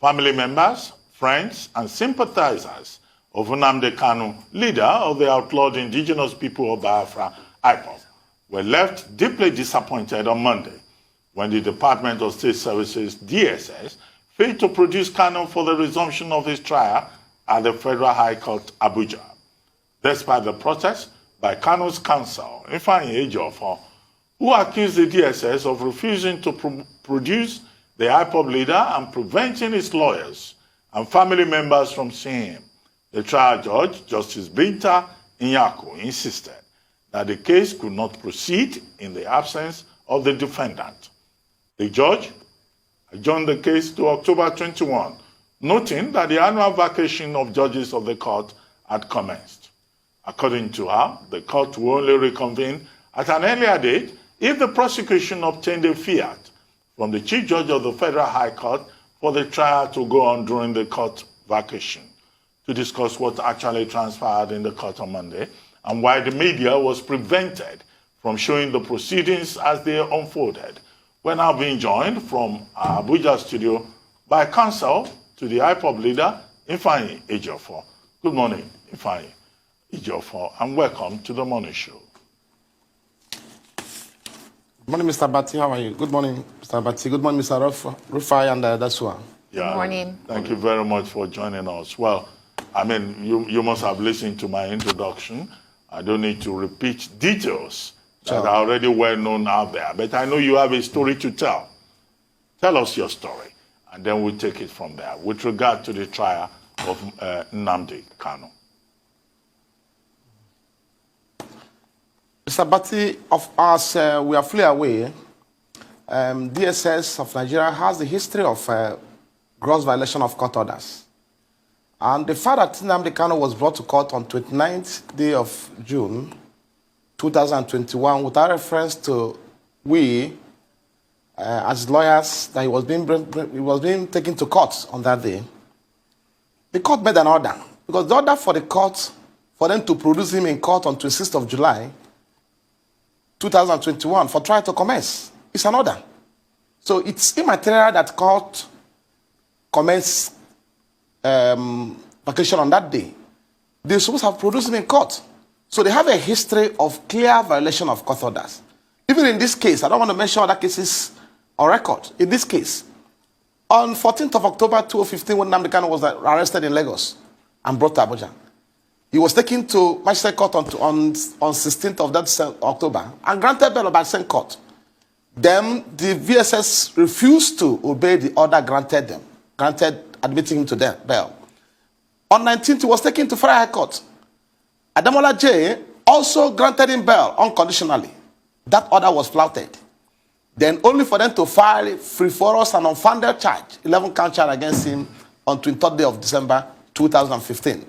Family members, friends, and sympathizers of Nnamdi Kanu, leader of the outlawed indigenous people of Biafra, IPOB, were left deeply disappointed on Monday when the Department of State Services, DSS, failed to produce Kanu for the resumption of his trial at the Federal High Court, Abuja. Despite the protest by Kanu's counsel, Ifeanyi Ejiofor, who accused the DSS of refusing to produce the IPOB leader and preventing his lawyers and family members from seeing him, the trial judge, Justice Binta Nyako, insisted that the case could not proceed in the absence of the defendant. The judge adjourned the case to October 21, noting that the annual vacation of judges of the court had commenced. According to her, the court will only reconvene at an earlier date if the prosecution obtained a fiat from the Chief Judge of the Federal High Court for the trial to go on during the court vacation. To discuss what actually transpired in the court on Monday and why the media was prevented from showing the proceedings as they unfolded, we're now being joined from our Abuja studio by counsel to the IPOB leader, Ifeanyi Ejiofor. Good morning, Ifeanyi Ejiofor, and welcome to the Morning Show. Good morning, Mr. Bati. How are you? Good morning, Mr. Bati. Good morning, Mr. Rufai and Dasua. Yeah, good morning. Thank you very much for joining us. Well, I mean, you must have listened to my introduction. I don't need to repeat details that are already well known out there, but I know you have a story to tell. Tell us your story, and then we'll take it from there with regard to the trial of Nnamdi Kanu. Mr. Bati, of us, we are fully aware, DSS of Nigeria has a history of gross violation of court orders. And the fact that Nnamdi Kanu was brought to court on 29th day of June 2021 without reference to we, as lawyers, that he was being taken to court on that day, the court made an order. Because the order for the court, for them to produce him in court on 26th of July 2021 for trial to commence, it's an order. So it's immaterial that court commence vacation on that day. They're supposed to have produced him in court. So they have a history of clear violation of court orders. Even in this case, I don't want to mention other cases on record. In this case, on 14th of October 2015, when Nnamdi Kanu was arrested in Lagos and brought to Abuja, he was taken to Magistrate Court on 16th of that October and granted bail by the same court. Then the VSS refused to obey the order granted admitting him to bail. On 19th, he was taken to Federal High Court. Ademola J also granted him bail unconditionally. That order was flouted. Then only for them to file frivolous and unfounded charge, 11-count charge against him on 23rd day of December 2015.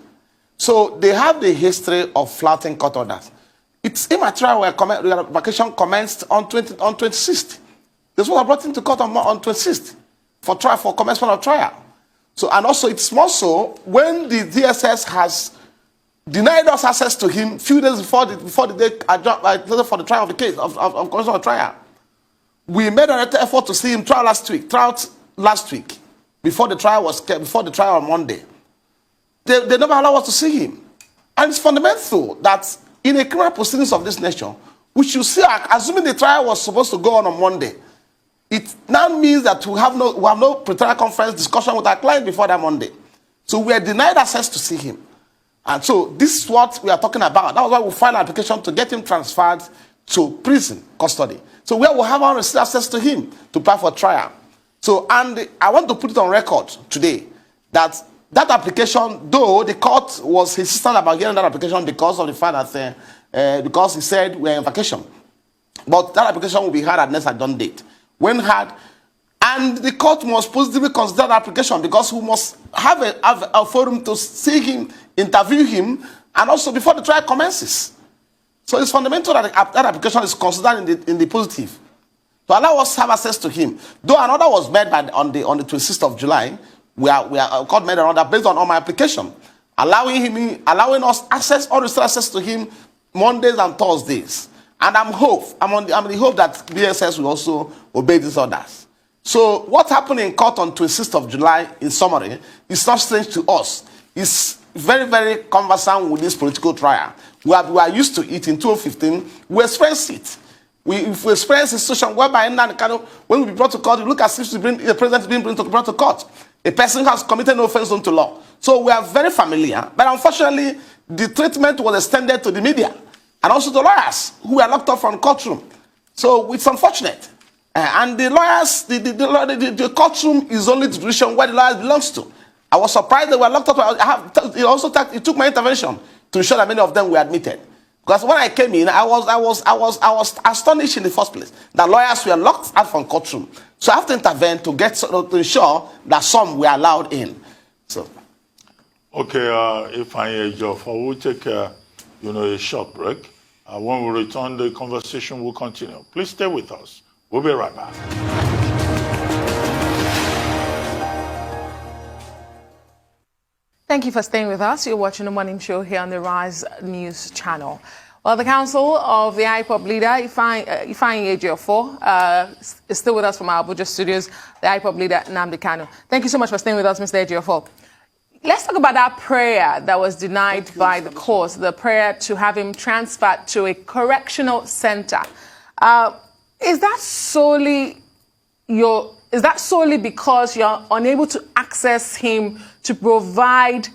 So they have the history of flouting court orders. It's immaterial where vacation commenced on 26th. This was brought into court on 26th for trial, for commencement of trial. So, and also it's more so when the DSS has denied us access to him few days before the day for the trial of the case of commencement of trial. We made an effort to see him trial last week before the trial on Monday. They never allow us to see him. And it's fundamental that in a criminal proceedings of this nature, which you see, assuming the trial was supposed to go on Monday, it now means that we have no pretrial conference discussion with our client before that Monday. So we are denied access to see him. And so this is what we are talking about. That was why we filed an application to get him transferred to prison custody. So where we have unrestricted access to him to apply for trial. So, and I want to put it on record today that application, though the court was insistent about getting that application because of the fact that, because he said we're in vacation. But that application will be heard at next adjourned date. When heard, and the court must positively consider the application because we must have a forum to see him, interview him, and also before the trial commences. So it's fundamental that that application is considered in the positive to allow us to have access to him. Though another was made on the 26th of July, court made another based on my application, allowing us unrestricted access to him Mondays and Thursdays. And I'm in the hope that BSS will also obey these orders. So what happened in court on 26th of July, in summary, is not strange to us. It's very, very conversant with this political trial. We are used to it in 2015. We experienced it. We experienced a situation whereby when we brought to court, we look as if the president is being brought to court. A person has committed no offense unto law. So we are very familiar. But unfortunately, the treatment was extended to the media and also the lawyers who were locked up from the courtroom. So it's unfortunate. And the lawyers, the courtroom is only the jurisdiction where the lawyers belongs to. I was surprised they were locked up. It took my intervention to ensure that many of them were admitted. Because when I came in, I was astonished in the first place that lawyers were locked out from courtroom. So I have to intervene to ensure that some were allowed in. So, okay, if I will take a short break. When we return, the conversation will continue. Please stay with us. We'll be right back. Thank you for staying with us. You're watching the morning show here on the Rise News channel. Well, the counsel of the IPOB leader, Ifeanyi Ejiofor, is still with us from our Abuja studios, the IPOB leader, Nnamdi Kanu. Thank you so much for staying with us, Mr. Ejiofor. Let's talk about that prayer that was denied by the court, the prayer to have him transferred to a correctional center. Is that solely because you're unable to access him to provide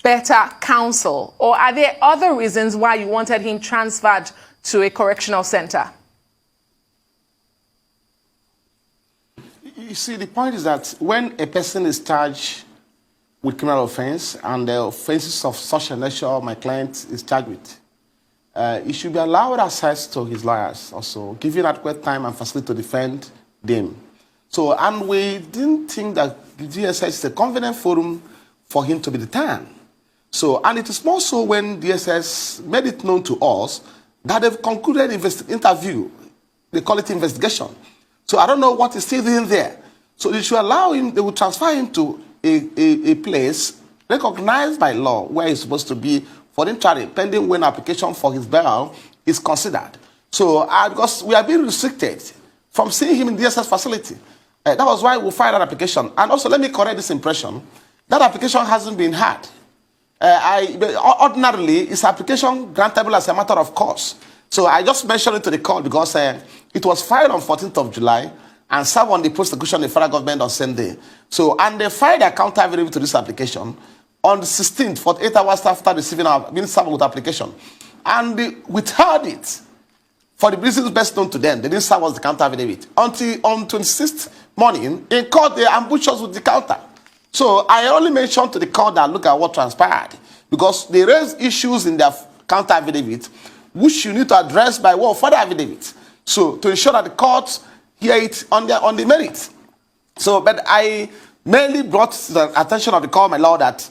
better counsel? Or are there other reasons why you wanted him transferred to a correctional center? You see, the point is that when a person is charged with criminal offense and the offenses of such a nature my client is charged with, he should be allowed access to his lawyers also, given adequate time and facility to defend them. So, and we didn't think that the DSS is a convenient forum for him to be detained. So, and it is more so when DSS made it known to us that they've concluded interview, they call it investigation. So I don't know what is still in there. So they should allow him, they will transfer him to a place recognized by law where he's supposed to be for him trial, pending when application for his bail is considered. So because we are being restricted from seeing him in the DSS facility. That was why we filed that application. And also, let me correct this impression. That application hasn't been had. Ordinarily, it's application grantable as a matter of course. So I just mentioned it to the court because it was filed on 14th of July and served on the prosecution of the federal government on Sunday. So, and they filed a counter affidavit to this application on the 16th, 48 hours after receiving our being served with application. And they withheld it for the reasons best known to them. They didn't serve us the counter affidavit. Until on 26th morning, in court, they ambushed us with the counter. So I only mentioned to the court that look at what transpired, because they raised issues in their counter affidavit, which you need to address by way of further affidavit. So to ensure that the court hear it on the merit. So, but I mainly brought to the attention of the court, my lord, that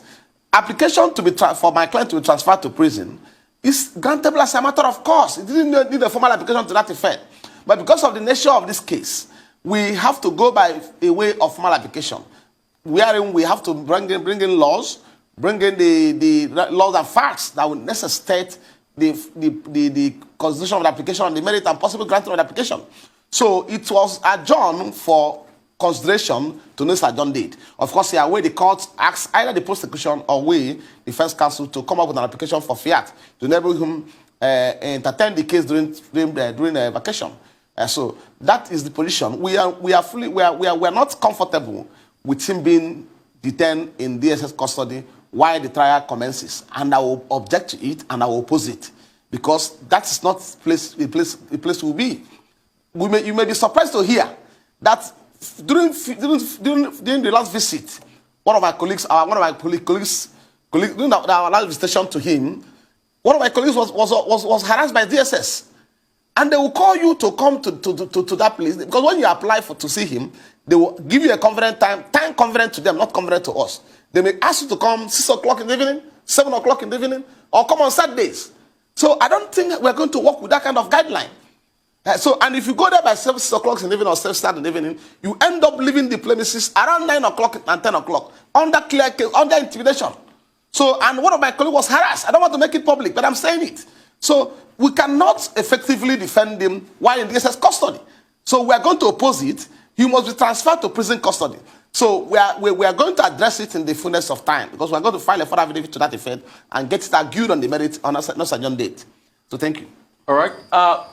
application to be for my client to be transferred to prison is grantable as a matter of course. It didn't need a formal application to that effect. But because of the nature of this case, we have to go by a way of formal application, wherein we have to bring in laws, bring in the laws and facts that will necessitate the consideration of the application on the merit and possible granting of the application. So it was adjourned for consideration to this adjourned date. Of course, here where the court asks either the prosecution or we, defense counsel, to come up with an application for fiat to enable him entertain the case during the vacation. So that is the position. We are not comfortable with him being detained in DSS custody while the trial commences, and I will object to it and I will oppose it, because that is not a place will be. You may be surprised to hear that during the last visit, one of my colleagues, during our last visitation to him, one of my colleagues was harassed by DSS. And they will call you to come to that place, because when you apply to see him, they will give you a convenient time convenient to them, not convenient to us. They may ask you to come 6 o'clock in the evening, 7 o'clock in the evening, or come on Saturdays. So I don't think we're going to work with that kind of guideline. And if you go there by 6 o'clock in the evening or 7 in the evening, you end up leaving the premises around 9 o'clock and 10 o'clock under clear case, under intimidation. So, and one of my colleagues was harassed. I don't want to make it public, but I'm saying it. So we cannot effectively defend him while in DSS custody. So we are going to oppose it, he must be transferred to prison custody. So we are going to address it in the fullness of time, because we are going to file a further affidavit to that effect and get it argued on the merit on a non-adjourned date. So thank you. All right.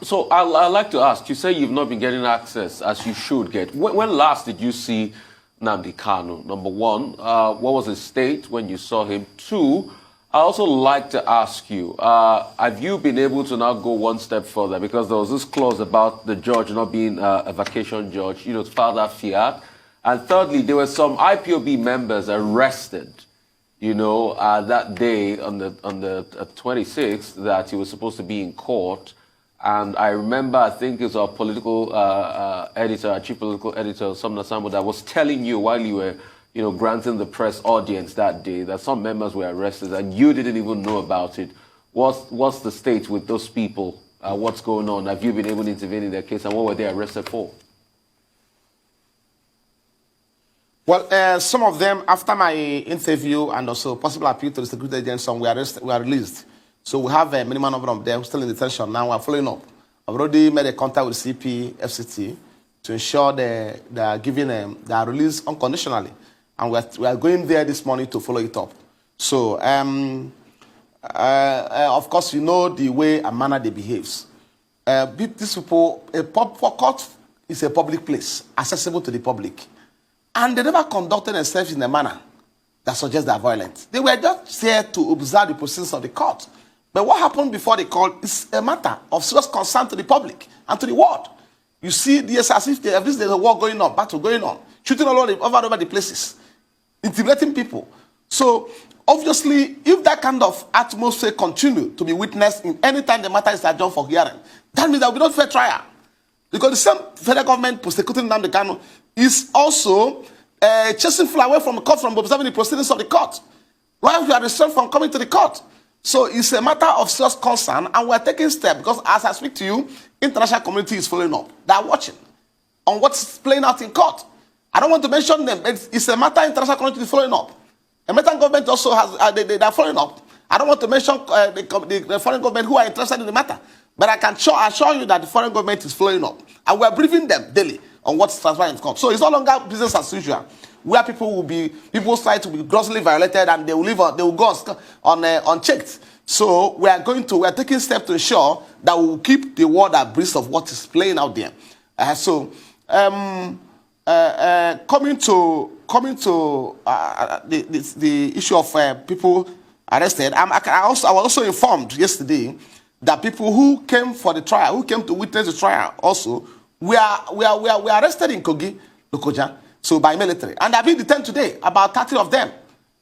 So I'd like to ask, you say you've not been getting access as you should get. When last did you see Nnamdi Kanu? Number one, what was his state when you saw him? Two, I also like to ask you, have you been able to now go one step further? Because there was this clause about the judge not being a vacation judge, to file that fiat. And thirdly, there were some IPOB members arrested, that day on the 26th that he was supposed to be in court. And I remember, I think it's our political editor, our chief political editor, Somna Sambo, that was telling you while you were, granting the press audience that day that some members were arrested and you didn't even know about it. What's the state with those people? What's going on? Have you been able to intervene in their case, and what were they arrested for? Well, some of them, after my interview and also possible appeal to the security agents, some were released. So we have a minimum number of them still in detention. Now we're following up. I've already made a contact with CP, FCT, to ensure they are giving they are released unconditionally. And we are going there this morning to follow it up. So, of course, you know the way and manner they behave. These people, court is a public place, accessible to the public. And they never conducted themselves in a manner that suggests they are violent. They were just there to observe the proceedings of the court. But what happened before the court is a matter of serious concern to the public and to the world. You see, it's as if there's a war going on, battle going on, shooting all over the places, intimidating people. So, obviously, if that kind of atmosphere continues to be witnessed in any time the matter is adjourned for hearing, that means there will be no fair trial. Because the same federal government prosecuting Nnamdi Kanu is also chasing people away from the court from observing the proceedings of the court, while we are restrained from coming to the court. So it's a matter of serious concern, and we are taking steps because as I speak to you, international community is following up. They are watching on what's playing out in court. I don't want to mention them. It's a matter international community is following up. The American government also has, they are following up. I don't want to mention the foreign government who are interested in the matter. But I can assure you that the foreign government is following up. And we are briefing them daily on what's transpiring in court. So it's no longer business as usual, where people's rights will be grossly violated and they will go unchecked. So we are taking steps to ensure that we will keep the world abreast of what is playing out there. Coming to the issue of people arrested, I was also informed yesterday that people who came for the trial, who came to witness the trial also, we are arrested in Kogi, Lokoja, so by military. And they're being detained today, about 30 of them.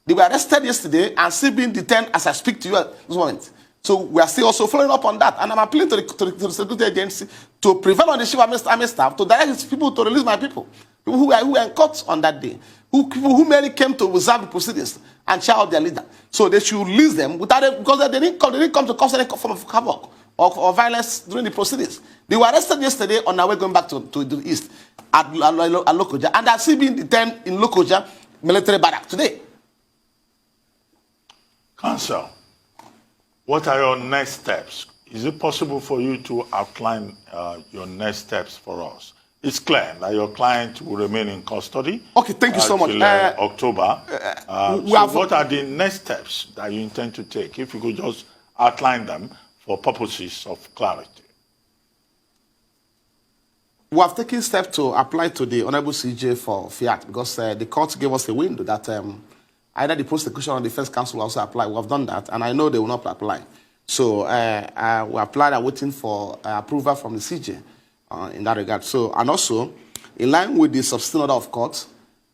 They were arrested yesterday and still being detained as I speak to you at this moment. So we are still also following up on that. And I'm appealing to the security agency to prevail on the chief army staff to direct people to release my people. People who were in court on that day. People who merely came to observe the proceedings and cheer out their leader. So they should release them because they didn't come to cause any form of havoc or violence during the proceedings. They were arrested yesterday on their way going back to the east at Lokoja, and they are still being detained in Lokoja military barrack today. Counsel, what are your next steps? Is it possible for you to outline your next steps for us? It's clear that your client will remain in custody. Okay, thank you so much. Till October. What are the next steps that you intend to take? If you could just outline them for purposes of clarity. We have taken steps to apply to the Honorable CJ for fiat because the court gave us a window that either the prosecution or the defense counsel will also apply. We have done that, and I know they will not apply. So we applied and waiting for approval from the CJ. In that regard. So, and also, in line with the substantive order of court,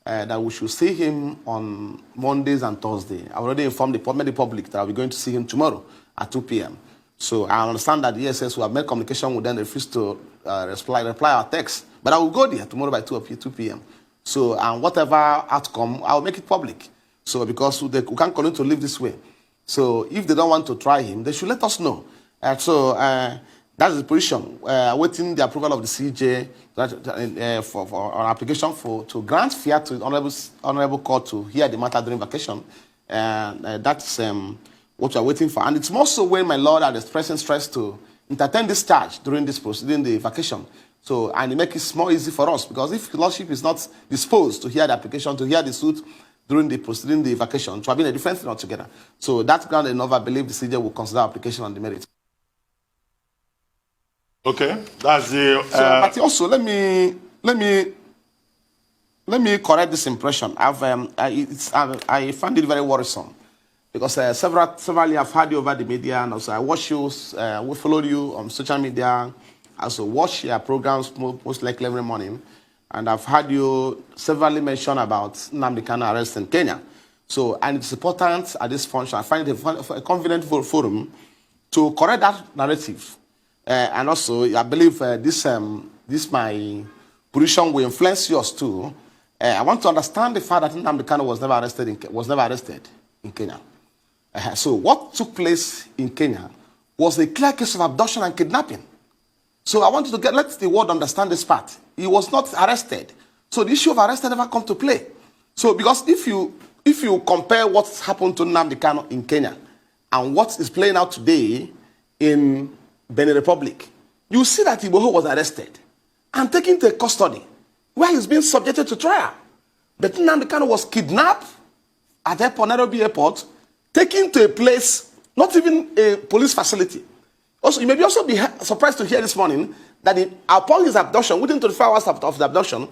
that we should see him on Mondays and Thursdays. I already informed the public that I'll be going to see him tomorrow at 2 p.m. So I understand that the ESS will have made communication with them, refused to reply our text. But I will go there tomorrow by 2 p.m. So, and whatever outcome, I will make it public. So, because we can't continue to live this way. So, if they don't want to try him, they should let us know. That's the position. Awaiting the approval of the CJ for an application to grant fiat to the honorable court to hear the matter during vacation. That's what we are waiting for. And it's more so when my lord are expressing stress to entertain this charge during the vacation. So, and it makes it more easy for us, because if the Lordship is not disposed to hear the application, to hear the suit during the proceeding, the vacation, to have been a different thing altogether. So that ground enough, I believe the CJ will consider application on the merit. Okay, that's the. But also, let me correct this impression. I find it very worrisome, because severally I've heard you over the media, and also I watch you, we followed you on social media. I also watch your programs most likely every morning, and I've heard you severally mention about Nnamdi Kanu arrest in Kenya. So, and it's important at this function, I find it a convenient forum to correct that narrative. And also, I believe this my position will influence yours too. I want to understand the fact that Nnamdi Kanu was never arrested in Kenya. So what took place in Kenya was a clear case of abduction and kidnapping. So I want you to let the world understand this part. He was not arrested. So the issue of arrest never come to play. So because if you compare what's happened to Nnamdi Kanu in Kenya and what is playing out today in Benin Republic, you see that Igboho was arrested and taken to custody where he's being subjected to trial. But Nnamdi Kanu was kidnapped at Nairobi Airport, taken to a place, not even a police facility. Also, you may also be surprised to hear this morning that upon his abduction, within 24 hours of the abduction,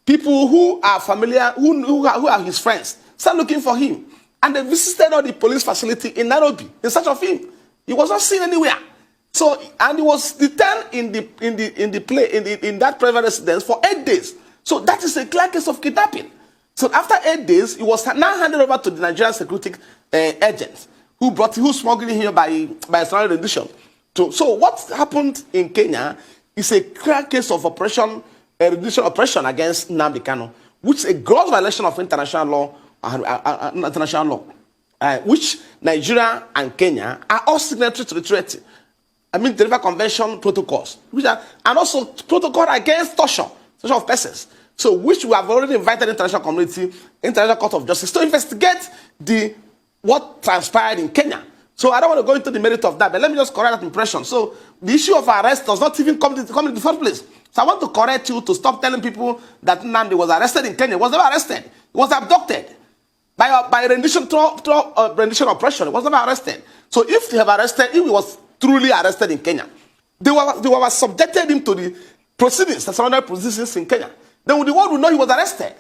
people who are familiar, who are his friends, start looking for him. And they visited all the police facility in Nairobi in search of him. He was not seen anywhere. So, and he was detained in that private residence for 8 days. So that is a clear case of kidnapping. So after 8 days, he was now handed over to the Nigerian security agents who smuggled him here by external rendition. So what happened in Kenya is a clear case of rendition operation against Nnamdi Kanu, which is a gross violation of international law, which Nigeria and Kenya are all signatory to the treaty. I mean, the Geneva Convention protocols, and also protocol against torture of persons. So, which we have already invited the international community, International Court of Justice, to investigate what transpired in Kenya. So, I don't want to go into the merit of that, but let me just correct that impression. So, the issue of arrest does not even come in the first place. So, I want to correct you to stop telling people that Nnamdi was arrested in Kenya. He was never arrested. He was abducted by rendition oppression. He was never arrested. So, if he was truly arrested in Kenya, they were subjected him to the proceedings, the surrounding proceedings in Kenya. Then the world would know he was arrested.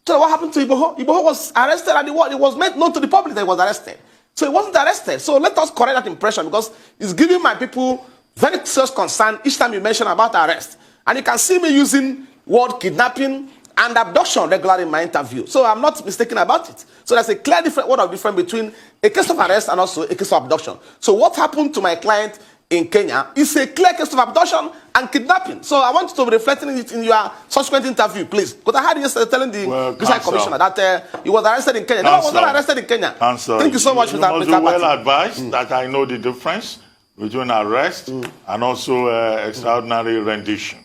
So what happened to Igboho? Igboho was arrested, and it was made known to the public that he was arrested. So he wasn't arrested. So let us correct that impression, because it's giving my people very serious concern each time you mention about arrest. And you can see me using word kidnapping and abduction regularly in my interview. So I'm not mistaken about it. So there's a clear word of difference between a case of arrest and also a case of abduction. So what happened to my client in Kenya is a clear case of abduction and kidnapping. So I want you to be reflecting it in your subsequent interview, please. Because I heard you yesterday telling the Visa Commissioner that he was arrested in Kenya. No, he was not arrested in Kenya. Thank you so much, Mr. You must be well advised that I know the difference between arrest and also extraordinary rendition.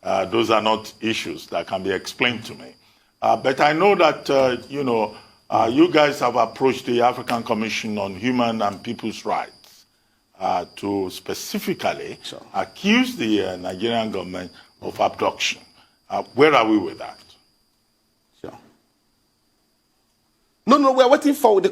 Those are not issues that can be explained to me. But I know that, you guys have approached the African Commission on Human and People's Rights to specifically accuse the Nigerian government of abduction. Where are we with that? Sure. No, we're waiting for the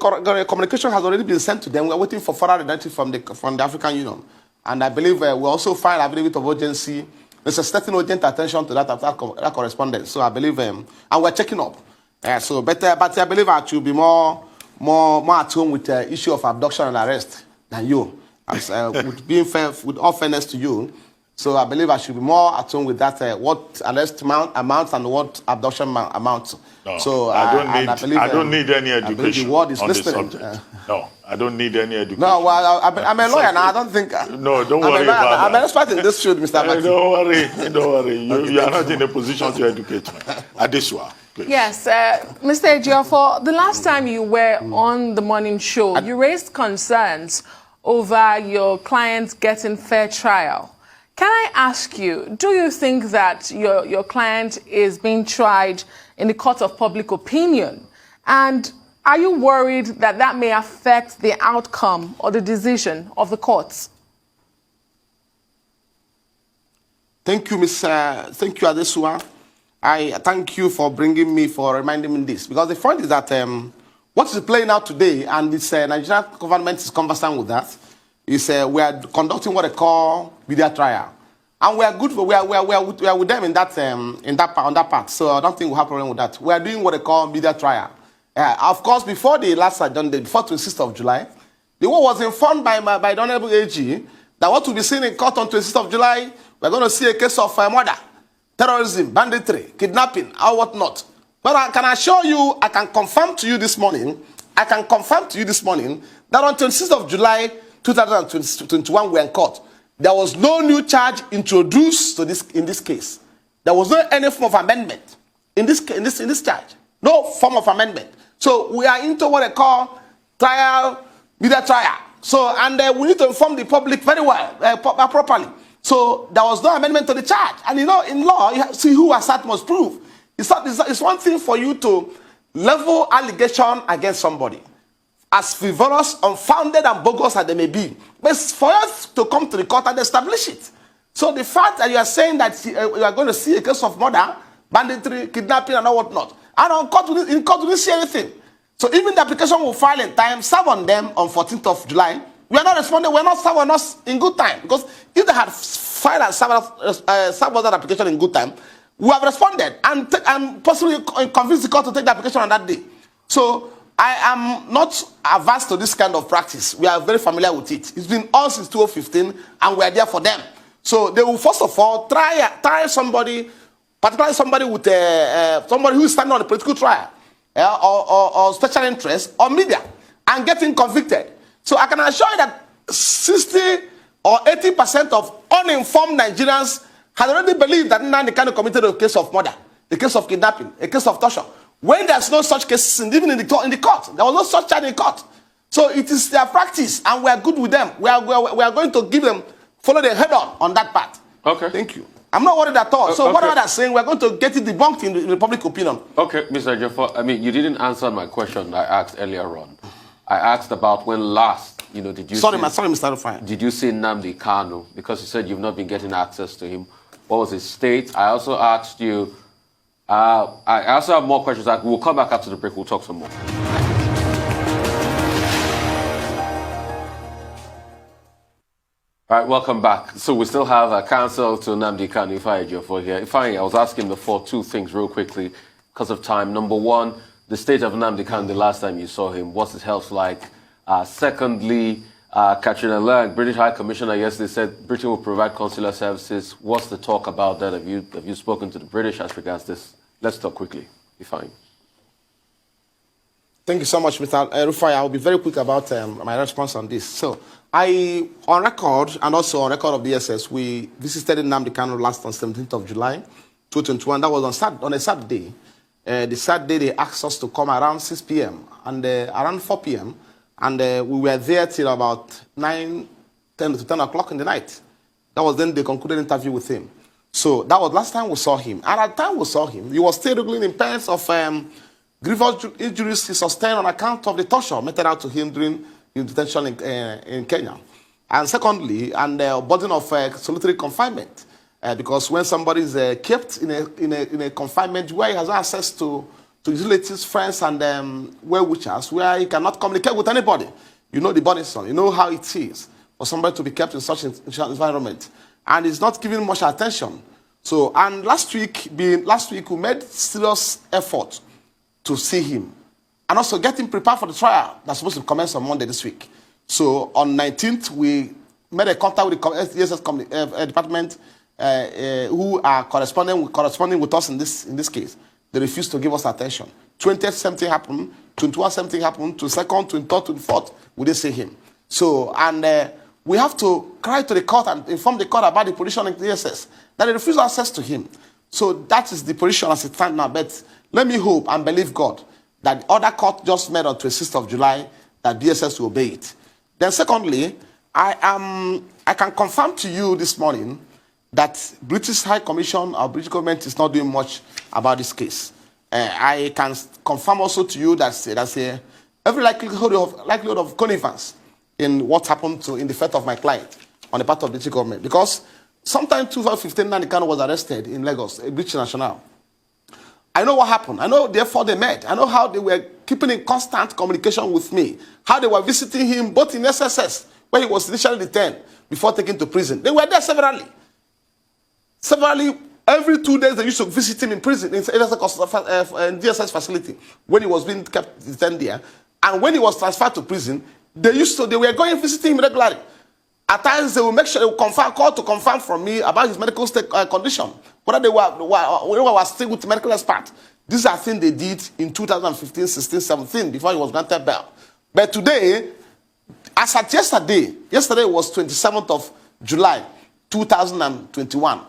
communication has already been sent to them. We're waiting for further identity from the African Union. And I believe we also filed an affidavit of urgency necessitating urgent attention to that correspondence. So I believe, and we're checking up. But I believe I should be more at home with the issue of abduction and arrest than you. With being fair, with all fairness to you. So I believe I should be more at home with that, what arrest amounts and what abduction amounts. No, so I don't need any education the world is on listening. the subject. No, I don't need any education. No, well, I'm a lawyer now. I don't think. No, don't worry about that. I'm an expert in this field, Mr. Abati. Don't worry. You are not in a position to educate me. Adesua, please. Yes, Mr. Ejiofor, the last time you were on the morning show, you raised concerns over your client getting fair trial. Can I ask you, do you think that your client is being tried in the court of public opinion? And are you worried that that may affect the outcome or the decision of the courts? Thank you, thank you, Adesua. I thank you for reminding me this. Because the point is that what is playing out today, and this Nigerian government is conversant with that, is we are conducting what they call media trial. And we are good for, we are with them in that, on that part. So I don't think we have a problem with that. We are doing what they call media trial. Of course, before the last agenda, before 26th of July, the war was informed by the Honorable AG that what will be seen in court on 26th of July, we're going to see a case of murder, terrorism, banditry, kidnapping, or whatnot. But I can assure you, I can confirm to you this morning, that on 26th of July 2021, we're in court. There was no new charge introduced to in this case. There was no any form of amendment in this charge. No form of amendment. So we are into what they call trial, media trial. So, and we need to inform the public very well, properly. So there was no amendment to the charge. And you know, in law, you see who assert must prove. It's one thing for you to level allegation against somebody, as frivolous, unfounded, and bogus as they may be. But it's for us to come to the court and establish it. So the fact that you are saying that you are going to see a case of murder, banditry, kidnapping, and all whatnot, and in court we didn't see anything. So even the application will file in time, serve on them on 14th of July. We are not responding, we are not served on us in good time. Because if they had filed and served on that application in good time, we have responded and possibly convinced the court to take the application on that day. So I am not averse to this kind of practice. We are very familiar with it. It's been on since 2015, and we are there for them. So they will first of all try somebody, particularly somebody with somebody who is standing on a political trial, or special interest, or media, and getting convicted. So I can assure you that 60 or 80% of uninformed Nigerians had already believed that Nnamdi Kanu committed a case of murder, a case of kidnapping, a case of torture. When there's no such cases, even in the court, there was no such charge in court. So it is their practice, and we are good with them. We are going to give them, follow the head on that part. Okay. Thank you. I'm not worried at all. So okay. What are they saying? We're going to get it debunked in the public opinion. Okay, Mr. Ejiofor, I mean, you didn't answer my question I asked earlier on. I asked about when last, did you sorry, Mr. Rufai. Did you see Nnamdi Kanu? Because you said you've not been getting access to him. What was his state? I also asked you, I also have more questions. We'll come back after the break. We'll talk some more. All right, welcome back. So we still have a counsel to Nnamdi Kanu, Ifeanyi Ejiofor here. Ifeanyi, I was asking before two things real quickly because of time. Number one, the state of Nnamdi Kanu the last time you saw him. What's his health like? Secondly, Katrina Lang, British High Commissioner, yesterday said Britain will provide consular services. What's the talk about that? Have you spoken to the British as regards this? Let's talk quickly. Ifeanyi. Thank you so much, Mr. Rufai. I'll be very quick about my response on this. So, on record, and also on record of DSS, we visited Nnamdi Kanu last on 17th of July, 2021. That was on a Saturday. The Saturday, they asked us to come around 6 p.m. and around 4 p.m. And we were there till about 10 to 10 o'clock in the night. That was then the concluded interview with him. So that was last time we saw him. And at the time we saw him, he was still wriggling in pains of grievous injuries he sustained on account of the torture meted out to him during his detention in Kenya. And secondly, burden of solitary confinement. Because when somebody is kept in a confinement where he has access to his relatives, friends, and well-wishers, where he cannot communicate with anybody. You know the burdensome. You know how it is for somebody to be kept in such an environment. And he's not giving much attention. So, and last week we made serious effort to see him. And also get him prepared for the trial that's supposed to commence on Monday this week. So, on 19th, we made a contact with the DSS department who are corresponding with us in this case. They refused to give us attention. 20th, something happened. 21st, something happened. 22nd, 23rd, 24th, we didn't see him. So, and we have to cry to the court and inform the court about the position of the DSS, that they refuse access to him. So that is the position as it stands now. But let me hope and believe God that the other court just made on 26th of July that DSS will obey it. Then secondly, I can confirm to you this morning that British High Commission or British government is not doing much about this case. I can confirm also to you that there's every likelihood of connivance in what happened in the fate of my client on the part of the British government. Because sometime 2015, Nnamdi Kanu was arrested in Lagos, a British national. I know what happened. I know, therefore, they met. I know how they were keeping in constant communication with me, how they were visiting him both in SSS, where he was initially detained, before taken to prison. They were there severally. Severally, every 2 days, they used to visit him in prison, in DSS facility, when he was being kept detained there. And when he was transferred to prison, they were going and visiting him regularly. At times, they will make sure they will call to confirm from me about his medical state condition, whether they were still with medical expert. These are things they did in 2015, 16, 17, before he was granted bail. But today, as at yesterday was 27th of July, 2021.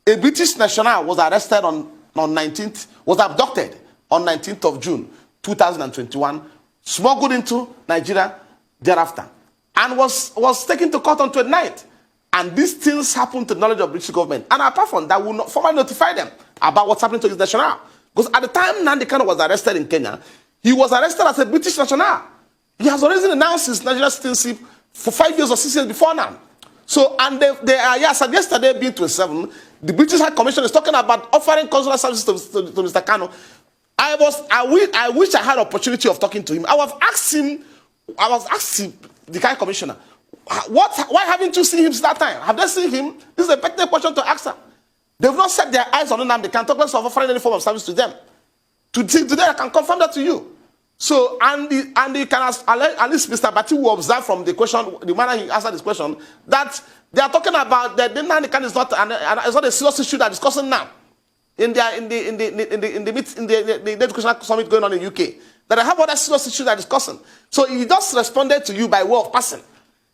A British national was arrested on 19th, was abducted on 19th of June, 2021, smuggled into Nigeria thereafter, and was taken to court on 29th. And these things happened to the knowledge of British government. And apart from that, we will not formally notify them about what's happening to his national. Because at the time Nnamdi Kanu was arrested in Kenya, he was arrested as a British national. He has already announced his Nigerian citizenship for 5 years or 6 years before now. So, and they are, yes, and yesterday being 27, the British High Commission is talking about offering consular services to Mr. Kanu. I wish I had opportunity of talking to him. I was asking the High Commissioner, why haven't you seen him since that time? Have they seen him? This is a pertinent question to ask them. They've not set their eyes on him. They can't talk less of offering any form of service to them. Today, I can confirm that to you. So, and you can ask, at least Mr. Bati will observe from the question, the manner he answered this question, that they are talking about that the Nnamdi Kanu is not a serious issue they're discussing now in the educational summit going on in UK. That I have other serious issues they're discussing. So he just responded to you by way of passing.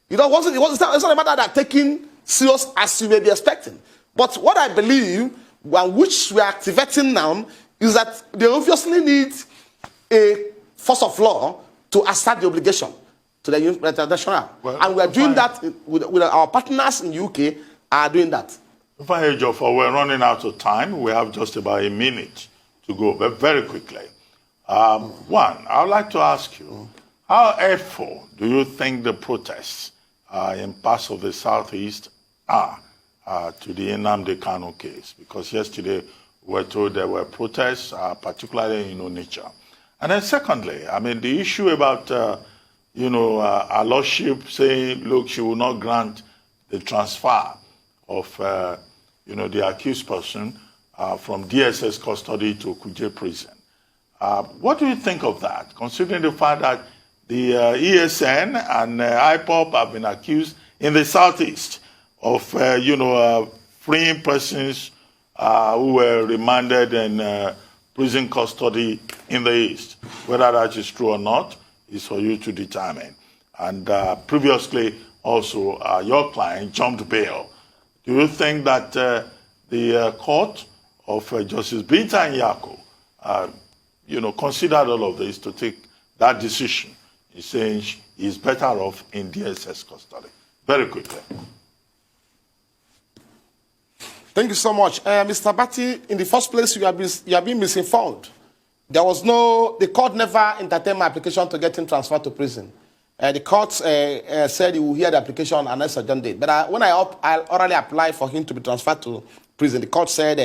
It's not a matter that taking serious as you may be expecting. But what I believe, and which we are activating now, is that they obviously need a force of law to assert the obligation to the international. Well, and we are doing that with our partners in UK are doing that. We're running out of time. We have just about a minute to go, but very quickly. One, I would like to ask you, how hurtful do you think the protests in parts of the southeast are to the Nnamdi Kanu case? Because yesterday we were told there were protests, particularly in Onitsha. And then secondly, I mean, the issue about, our lordship saying, look, she will not grant the transfer of, the accused person from DSS custody to Kuje prison. What do you think of that, considering the fact that the ESN and IPOB have been accused in the southeast of, freeing persons who were remanded in prison custody in the east? Whether that is true or not is for you to determine. And previously, also, your client jumped bail. Do you think that the court of Justice Binta Nyako, considered all of this to take that decision? He's saying he's better off in DSS custody. Very quickly. Thank you so much. Mr. Bati, in the first place, you have been misinformed. The court never entertained my application to get him transferred to prison. The court said he will hear the application and next adjourned date. But when I already applied for him to be transferred to prison, the court said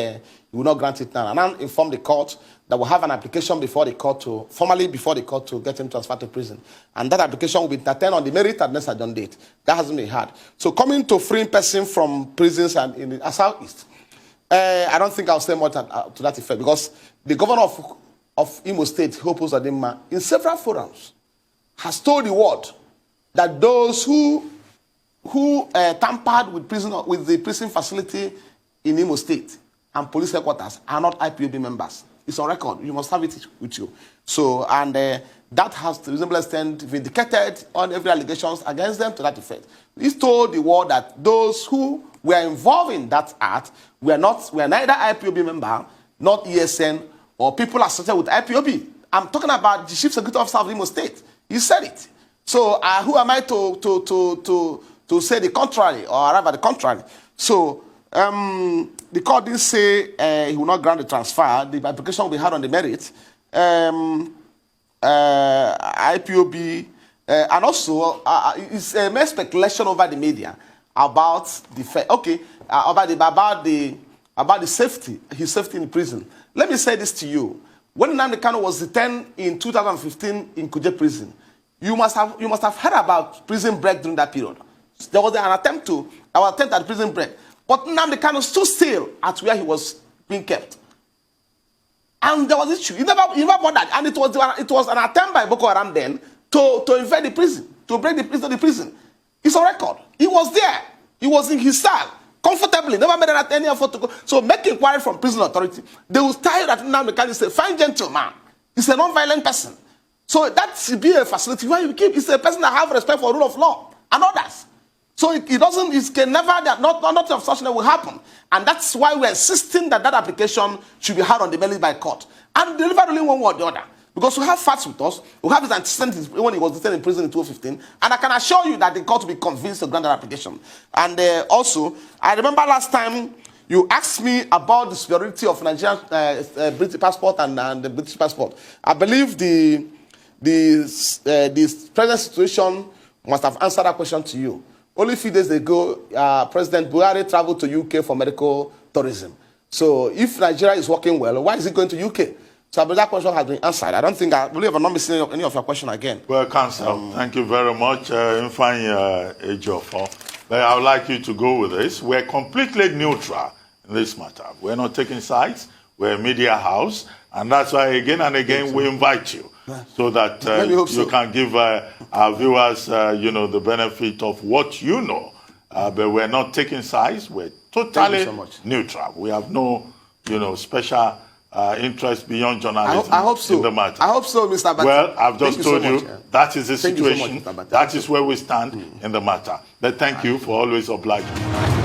he will not grant it now. And I informed the court that we'll have an application formally before the court to get him transferred to prison. And that application will be entertained on the merit and next adjourned date. That hasn't been had. So coming to freeing person from prisons and in the southeast, I don't think I'll say more to that effect, because the governor of Imo State, Hope Uzodinma, in several forums, has told the world that those who tampered with the prison facility in Imo State and police headquarters are not IPOB members. It's on record. You must have it with you. So, and that has to a reasonable extent vindicated on every allegations against them to that effect. He told the world that those who were involved in that act were neither IPOB member, not ESN, or people associated with IPOB. I'm talking about the Chief Security Officer of Imo State. He said it. So who am I to say the contrary or arrive at the contrary? So the court didn't say he will not grant the transfer. The application will be held on the merit. IPOB, and also it's a mere speculation over the media about the fact. Okay, about the safety, his safety in prison. Let me say this to you: when Nnamdi Kanu was detained in 2015 in Kuje prison, you must have heard about prison break during that period. There was an attempt at prison break, but Nnamdi Kanu stood still at where he was being kept. And there was issue. He never bothered. And it was an attempt by Boko Haram then to invade the prison, to break the prison. It's on record. He was there. He was in his cell, comfortably, never made any effort to go. So make inquiry from prison authority. They will tell you that Nnamdi Kanu is a fine gentleman. He's a non-violent person. So that should be a facility where you keep. He's a person that have respect for rule of law and others. So it can never, not of such that will happen. And that's why we're insisting that application should be heard on the merits by court. And delivered only one way or the other. Because we have facts with us. We have his antecedents when he was detained in prison in 2015. And I can assure you that the court will be convinced to grant that application. And also, I remember last time you asked me about the superiority of Nigerian British passport and the British passport. I believe the present situation must have answered that question to you. Only a few days ago, President Buhari traveled to UK for medical tourism. So if Nigeria is working well, why is he going to UK? So I believe that question has been answered. I believe I'm not missing any of your question again. Well, Counsel, thank you very much. Ifeanyi Ejiofor. But I would like you to go with this. We're completely neutral in this matter. We're not taking sides. We're a media house. And that's why again and again we invite you so that you can give our viewers, the benefit of what you know. But we're not taking sides. We're totally neutral. We have no, special interest beyond journalism I hope so. in the matter. I hope so, Mr. Abati. Well, I've just told you that is the situation. So much, that is where we stand in the matter. But thank you for always obliging.